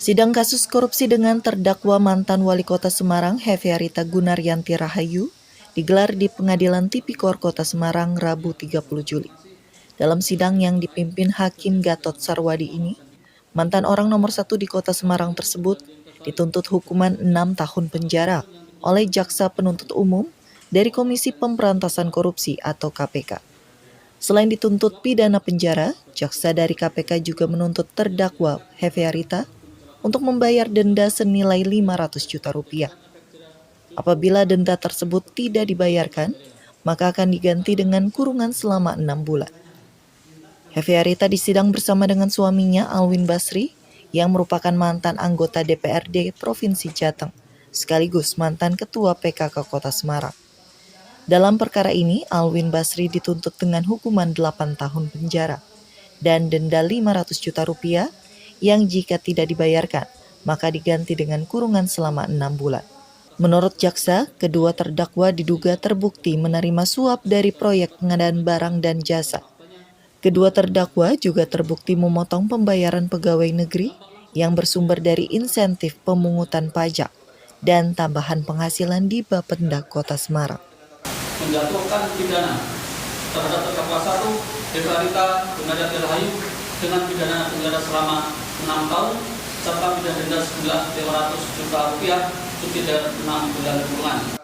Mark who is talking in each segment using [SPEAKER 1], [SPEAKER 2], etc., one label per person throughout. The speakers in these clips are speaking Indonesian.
[SPEAKER 1] Sidang kasus korupsi dengan terdakwa mantan Wali Kota Semarang Hefearita Gunaryanti Rahayu digelar di Pengadilan Tipikor Kota Semarang Rabu 30 Juli. Dalam sidang yang dipimpin Hakim Gatot Sarwadi ini, mantan orang nomor 1 di Kota Semarang tersebut dituntut hukuman 6 tahun penjara oleh Jaksa Penuntut Umum dari Komisi Pemberantasan Korupsi atau KPK. Selain dituntut pidana penjara, jaksa dari KPK juga menuntut terdakwa Hefearita untuk membayar denda senilai 500 juta rupiah. Apabila denda tersebut tidak dibayarkan, maka akan diganti dengan kurungan selama 6 bulan. Hefearita disidang bersama dengan suaminya Alwin Basri yang merupakan mantan anggota DPRD Provinsi Jateng, sekaligus mantan Ketua PKK Kota Semarang. Dalam perkara ini, Alwin Basri dituntut dengan hukuman 8 tahun penjara dan denda 500 juta rupiah yang jika tidak dibayarkan, maka diganti dengan kurungan selama 6 bulan. Menurut jaksa, kedua terdakwa diduga terbukti menerima suap dari proyek pengadaan barang dan jasa. Kedua terdakwa juga terbukti memotong pembayaran pegawai negeri yang bersumber dari insentif pemungutan pajak dan tambahan penghasilan di Bapenda Kota Semarang.
[SPEAKER 2] Menjatuhkan pidana terhadap terdakwa 1 Hefearita Gunaryanti Rahayu dengan pidana penjara selama 6 tahun serta pidana denda senilai 500 juta rupiah subsidi 6 bulan kurungan.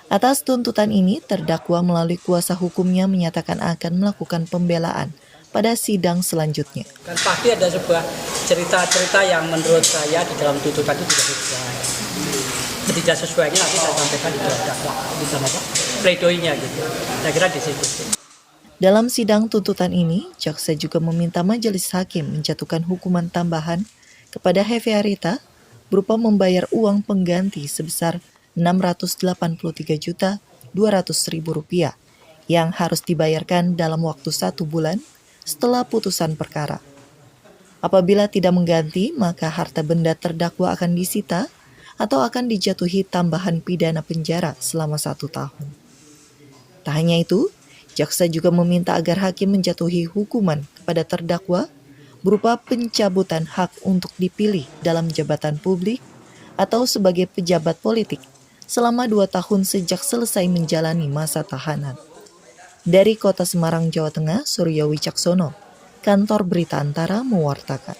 [SPEAKER 1] Atas tuntutan ini, terdakwa melalui kuasa hukumnya menyatakan akan melakukan pembelaan pada sidang selanjutnya.
[SPEAKER 3] Kan pasti ada sebuah cerita-cerita yang menurut saya di dalam tuntutan itu tidak sesuainya, nanti saya sampaikan di dalam pledoinya gitu. Saya kira di situ.
[SPEAKER 1] Dalam sidang tuntutan ini, jaksa juga meminta majelis hakim menjatuhkan hukuman tambahan kepada Hefearita berupa membayar uang pengganti sebesar Rp683.200.000 yang harus dibayarkan dalam waktu 1 bulan setelah putusan perkara. Apabila tidak mengganti, maka harta benda terdakwa akan disita atau akan dijatuhi tambahan pidana penjara selama 1 tahun. Tak hanya itu, jaksa juga meminta agar hakim menjatuhi hukuman kepada terdakwa berupa pencabutan hak untuk dipilih dalam jabatan publik atau sebagai pejabat politik selama 2 tahun sejak selesai menjalani masa tahanan. Dari Kota Semarang, Jawa Tengah, Surya Wicaksono, Kantor Berita Antara mewartakan.